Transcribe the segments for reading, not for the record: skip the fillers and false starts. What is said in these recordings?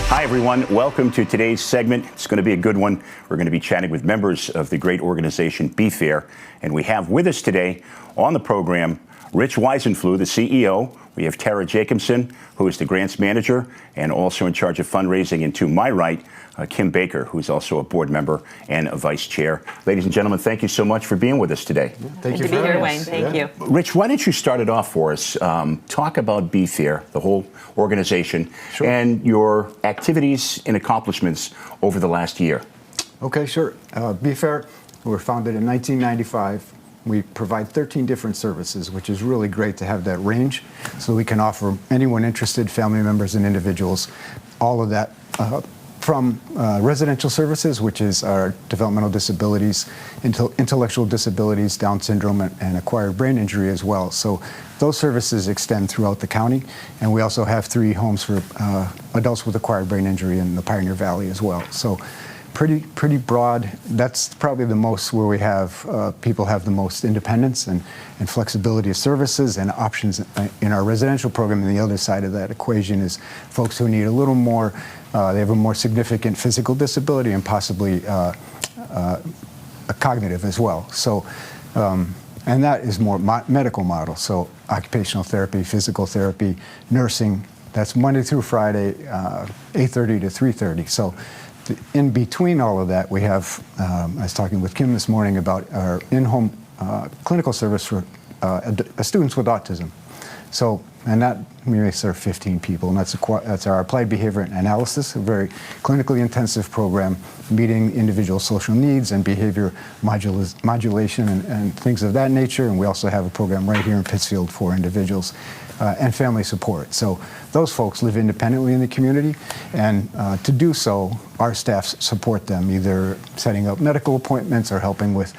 Hi, everyone. Welcome to today's segment. It's going to be a good one. We're going to be chatting with members of the great organization BFAIR. And we have with us today on the program Rich Weisenfluh, the CEO. We have Tara Jacobson, who is the grants manager and also in charge of fundraising. And to my right, Kim Baker, who is also a board member and a vice chair. Ladies and gentlemen, thank you so much for being with us today. Thank you for having us. Wayne. Thank you. Rich, why don't you start it off for us? Talk about BFAIR, the whole organization, and your activities and accomplishments over the last year. Okay, sure. BFAIR, we were founded in 1995. We provide 13 different services, which is really great to have that range, so we can offer anyone interested, family members and individuals, all of that from residential services, which is our developmental disabilities, intellectual disabilities, Down syndrome, and acquired brain injury as well. So those services extend throughout the county, and we also have 3 homes for adults with acquired brain injury in the Pioneer Valley as well. So pretty broad. That's probably the most where we have people have the most independence and flexibility of services and options in our residential program. And the other side of that equation is folks who need a little more, they have a more significant physical disability and possibly a cognitive as well. So, and that is more medical model. So occupational therapy, physical therapy, nursing, that's Monday through Friday, 8:30 to 3:30. So in between all of that, we have, I was talking with Kim this morning about our in-home clinical service for students with autism. So, and that may serve 15 people, and that's our applied behavior analysis, a very clinically intensive program meeting individual social needs and behavior modulation and things of that nature. And we also have a program right here in Pittsfield for individuals and family support. So those folks live independently in the community, and to do so, our staff support them, either setting up medical appointments or helping with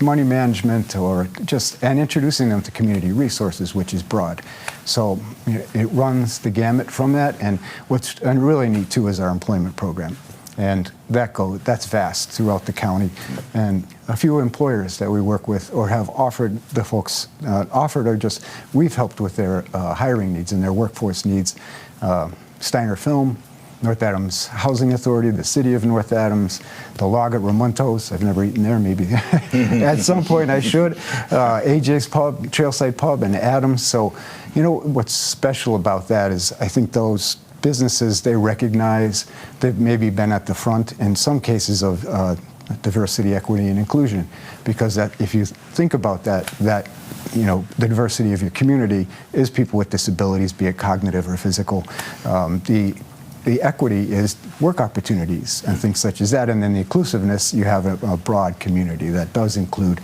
money management, or and introducing them to community resources, which is broad. So it runs the gamut from that, and what's really neat too is our employment program. And that's vast throughout the county, and a few employers that we work with or have offered the folks or just we've helped with their hiring needs and their workforce needs. Steiner Film, North Adams Housing Authority, the City of North Adams, the Log at Ramontos. I've never eaten there, maybe at some point I should. AJ's Pub, Trailside Pub, and Adams. So, you know, what's special about that is I think those businesses, they recognize they've maybe been at the front in some cases of diversity, equity, and inclusion, because that, if you think about that you know, the diversity of your community is people with disabilities, be it cognitive or physical. The equity is work opportunities and things such as that, and then the inclusiveness, you have a broad community that does include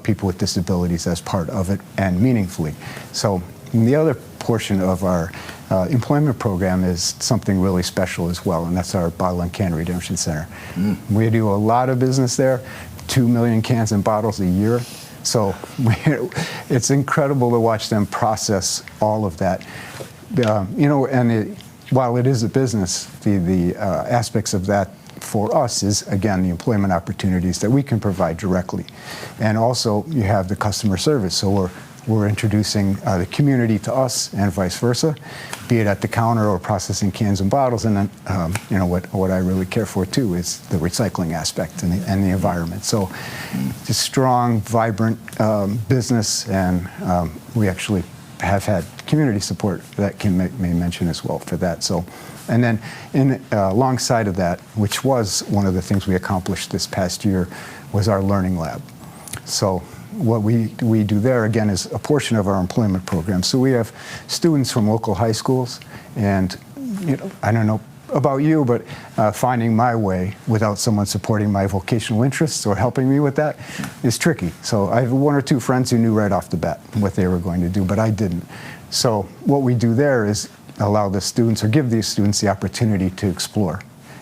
people with disabilities as part of it and meaningfully. So the other portion of our employment program is something really special as well, and that's our Bottle and Can Redemption Center. We do a lot of business there, 2 million cans and bottles a year. So it's incredible to watch them process all of that. You know, and while it is a business, the aspects of that for us is, again, the employment opportunities that we can provide directly. And also you have the customer service. So we're introducing the community to us and vice versa, be it at the counter or processing cans and bottles. And then, you know, what I really care for too is the recycling aspect and the environment. So it's a strong, vibrant business, and we actually have had community support that Kim may mention as well for that. So, and then alongside of that, which was one of the things we accomplished this past year, was our learning lab. So what we do there, again, is a portion of our employment program. So we have students from local high schools, and you know, I don't know about you, but finding my way without someone supporting my vocational interests or helping me with that is tricky. So I have 1 or 2 friends who knew right off the bat what they were going to do, but I didn't. So what we do there is allow the students, or give these students the opportunity to explore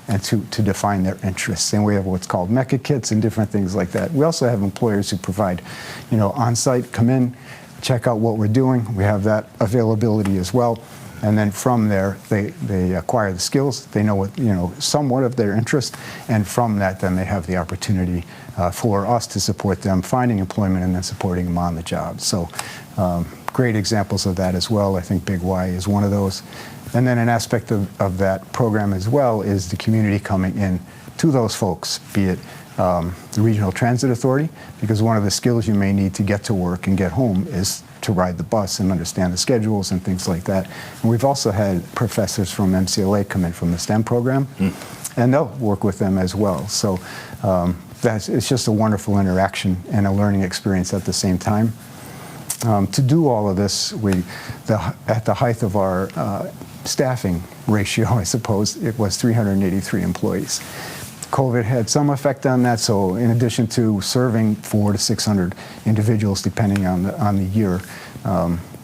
and to define their interests. And we have what's called MECA kits and different things like that. We also have employers who provide, you know, on-site, come in, check out what we're doing. We have that availability as well. And then from there, they acquire the skills. They know what, you know, somewhat of their interest. And from that, then they have the opportunity for us to support them finding employment and then supporting them on the job. So great examples of that as well. I think Big Y is one of those. And then an aspect of that program as well is the community coming in to those folks, be it the Regional Transit Authority, because one of the skills you may need to get to work and get home is to ride the bus and understand the schedules and things like that. And we've also had professors from MCLA come in from the STEM program, and they'll work with them as well. So it's just a wonderful interaction and a learning experience at the same time. To do all of this, at the height of our staffing ratio, I suppose, it was 383 employees. COVID had some effect on that, so in addition to serving 400 to 600 individuals, depending on the year,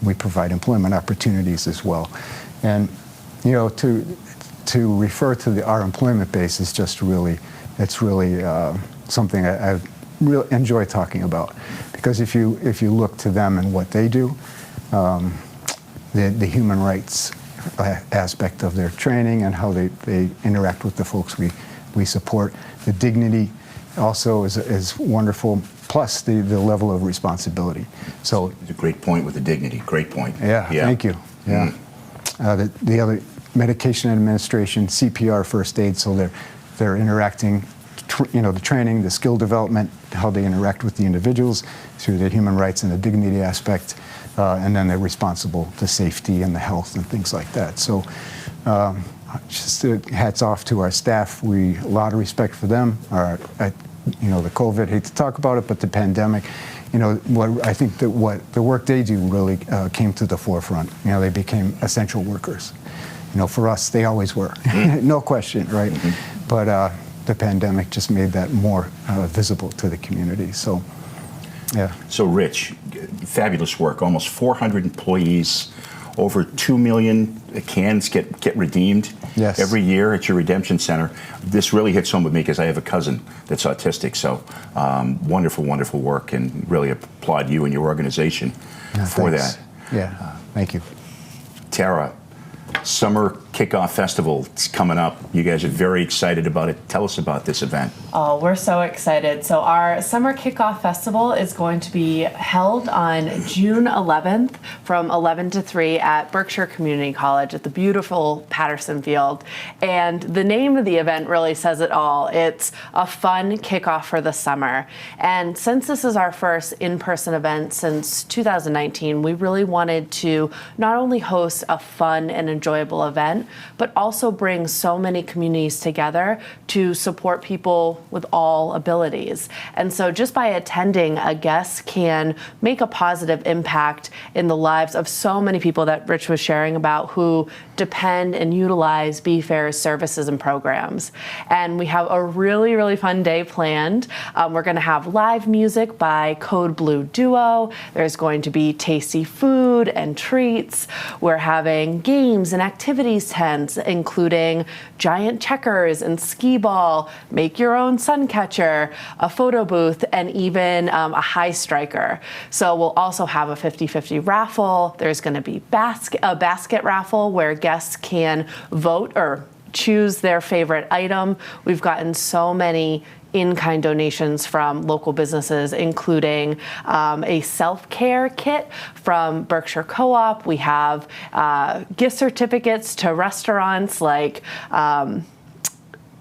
we provide employment opportunities as well. And to refer to our employment base is just really, it's really something I really enjoy talking about, because if you look to them and what they do, the human rights aspect of their training and how they interact with the folks we support, the dignity also is wonderful, plus the level of responsibility. So it's a great point with the dignity. Great point. Yeah. Thank you. Yeah. The other medication administration, CPR, first aid, so they're interacting, the training, the skill development, how they interact with the individuals through the human rights and the dignity aspect, and then they're responsible to safety and the health and things like that. So just hats off to our staff. A lot of respect for them. The COVID, hate to talk about it, but the pandemic, I think that what the work they do really came to the forefront. They became essential workers. For us, they always were, no question, right? Mm-hmm. But the pandemic just made that more visible to the community. So, yeah. So, Rich, fabulous work. Almost 400 employees, over 2 million cans get redeemed every year at your redemption center. This really hits home with me because I have a cousin that's autistic. So, wonderful, wonderful work, and really applaud you and your organization for that. Yeah, thank you. Tara, Summer Kickoff Festival, it's coming up. You guys are very excited about it. Tell us about this event. Oh, we're so excited. So our Summer Kickoff Festival is going to be held on June 11th from 11 to 3 at Berkshire Community College at the beautiful Patterson Field. And the name of the event really says it all. It's a fun kickoff for the summer. And since this is our first in-person event since 2019, we really wanted to not only host a fun and enjoyable event, but also bring so many communities together to support people with all abilities. And so just by attending, a guest can make a positive impact in the lives of so many people that Rich was sharing about who depend and utilize BFAIR's services and programs. And we have a really, really fun day planned. We're going to have live music by Code Blue Duo. There's going to be tasty food and treats. We're having games and activities tents, including giant checkers and skee ball, make your own sun catcher, a photo booth, and even a high striker. So we'll also have a 50-50 raffle. There's going to be a basket raffle where guests can vote or choose their favorite item. We've gotten so many in-kind donations from local businesses, including a self-care kit from Berkshire Co-op. We have gift certificates to restaurants like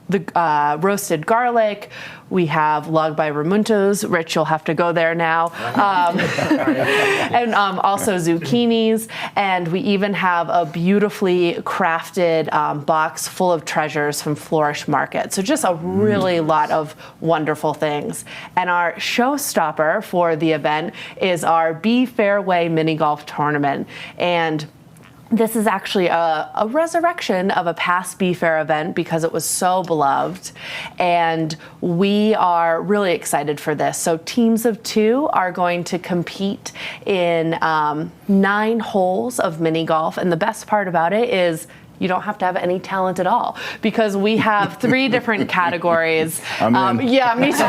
the roasted garlic. We have Log by Ramunto's. Rich, you'll have to go there now. And also zucchinis. And we even have a beautifully crafted box full of treasures from Flourish Market. So just a really lot of wonderful things. And our showstopper for the event is our Fairway mini golf tournament. And this is actually a resurrection of a past BFAIR event because it was so beloved, and we are really excited for this. So teams of 2 are going to compete in 9 holes of mini golf, and the best part about it is you don't have to have any talent at all, because we have 3 different categories. Yeah, me too.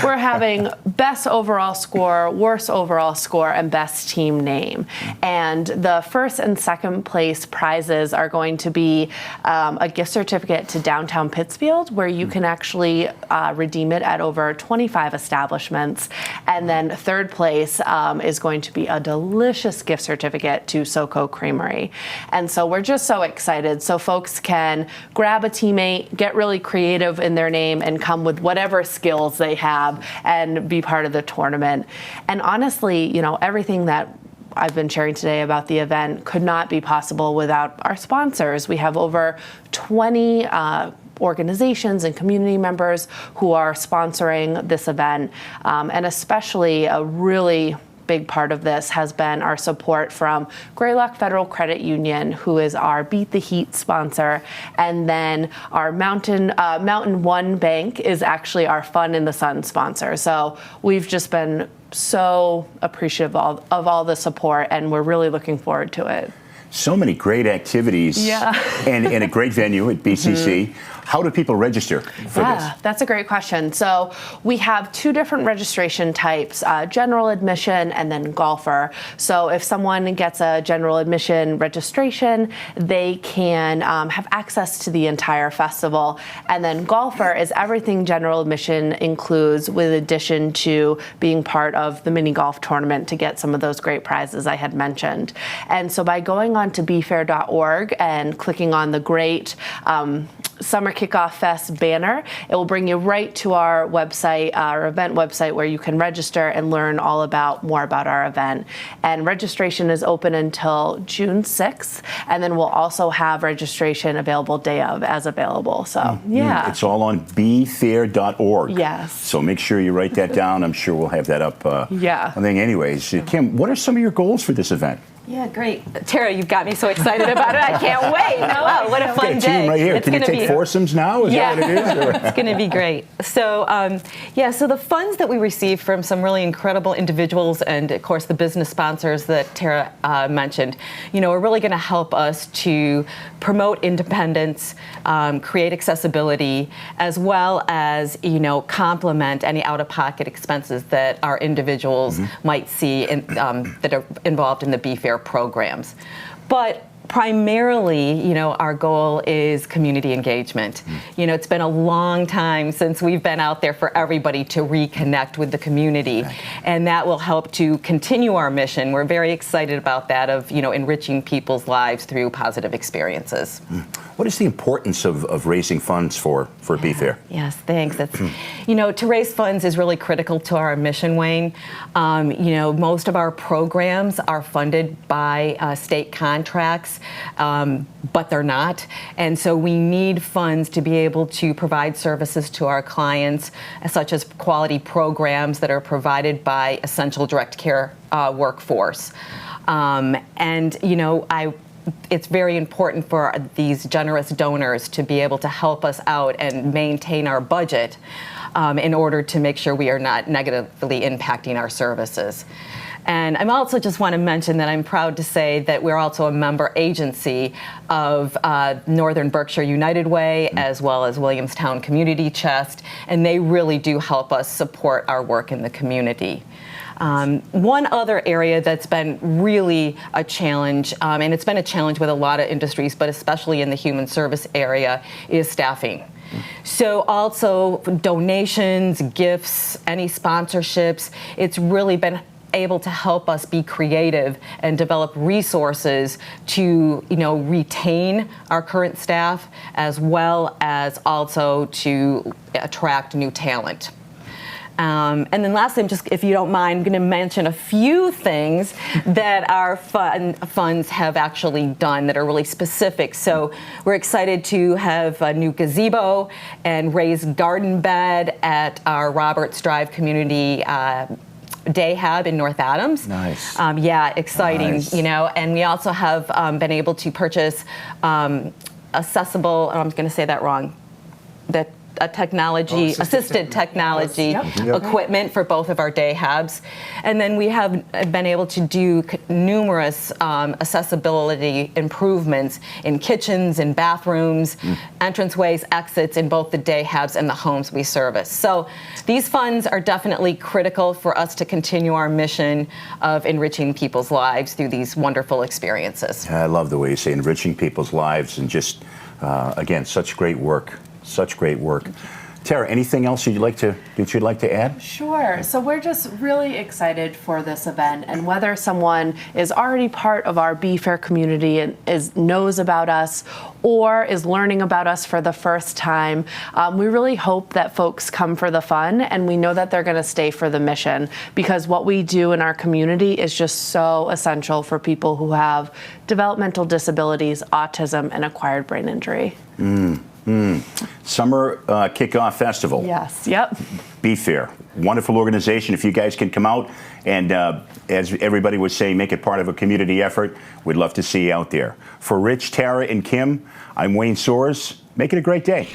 We're having best overall score, worst overall score, and best team name. And the first and second place prizes are going to be a gift certificate to downtown Pittsfield, where you can actually redeem it at over 25 establishments. And then third place is going to be a delicious gift certificate to SoCo Creamery. And so we're just so excited. So folks can grab a teammate, get really creative in their name, and come with whatever skills they have and be part of the tournament. And honestly, you know, everything that I've been sharing today about the event could not be possible without our sponsors. We have over 20 organizations and community members who are sponsoring this event, and especially a really big part of this has been our support from Greylock Federal Credit Union, who is our Beat the Heat sponsor, and then our Mountain One Bank is actually our Fun in the Sun sponsor. So we've just been so appreciative of all the support, and we're really looking forward to it. So many great activities, and a great venue at BCC. How do people register for this? That's a great question. So we have 2 different registration types, general admission and then golfer. So if someone gets a general admission registration, they can have access to the entire festival. And then golfer is everything general admission includes, with addition to being part of the mini golf tournament to get some of those great prizes I had mentioned. And so by going on to BFAIR.org and clicking on the great Summer Kickoff Fest banner, it will bring you right to our website, our event website, where you can register and learn all more about our event. And registration is open until June 6th, and then we'll also have registration available day of as available. So it's all on BFAIR.org. Yes. So make sure you write that down. I'm sure we'll have that up. I think anyways. Kim, what are some of your goals for this event? Yeah, great. Tara, you've got me so excited about it. I can't wait. Wow, what a fun day. Right here. Can you take foursomes now? Is that what it is? It's going to be great. So, so the funds that we receive from some really incredible individuals and, of course, the business sponsors that Tara mentioned, are really going to help us to promote independence, create accessibility, as well as, complement any out-of-pocket expenses that our individuals might see that are involved in the BFAIR programs. But primarily, our goal is community engagement. It's been a long time since we've been out there for everybody to reconnect with the community, and that will help to continue our mission. We're very excited about that of, enriching people's lives through positive experiences. What is the importance of raising funds for BFAIR? Yes, thanks. That's, to raise funds is really critical to our mission, Wayne. Most of our programs are funded by state contracts, but they're not. And so we need funds to be able to provide services to our clients, such as quality programs that are provided by essential direct care workforce. It's very important for these generous donors to be able to help us out and maintain our budget in order to make sure we are not negatively impacting our services. And I also just want to mention that I'm proud to say that we're also a member agency of Northern Berkshire United Way, as well as Williamstown Community Chest, and they really do help us support our work in the community. One other area that's been really a challenge, and it's been a challenge with a lot of industries, but especially in the human service area, is staffing. So also donations, gifts, any sponsorships, it's really been able to help us be creative and develop resources to, retain our current staff, as well as also to attract new talent. And then lastly, if you don't mind, I'm going to mention a few things that our funds have actually done that are really specific. So we're excited to have a new gazebo and raised garden bed at our Roberts Drive Community Day Hab in North Adams. Nice. Exciting, Nice. And we also have been able to purchase accessible, I'm going to say that wrong, that assisted technology equipment for both of our day habs. And then we have been able to do numerous accessibility improvements in kitchens and bathrooms, entranceways, exits in both the day habs and the homes we service. So these funds are definitely critical for us to continue our mission of enriching people's lives through these wonderful experiences. I love the way you say enriching people's lives, and just, again, such great work. Such great work. Tara, anything else you'd like to add? Sure. So we're just really excited for this event, and whether someone is already part of our BFAIR community and knows about us or is learning about us for the first time, we really hope that folks come for the fun, and we know that they're going to stay for the mission, because what we do in our community is just so essential for people who have developmental disabilities, autism, and acquired brain injury. Summer Kickoff Festival. Yes, yep. BFAIR, wonderful organization. If you guys can come out and, as everybody was saying, make it part of a community effort, we'd love to see you out there. For Rich, Tara, and Kim, I'm Wayne Soares. Make it a great day.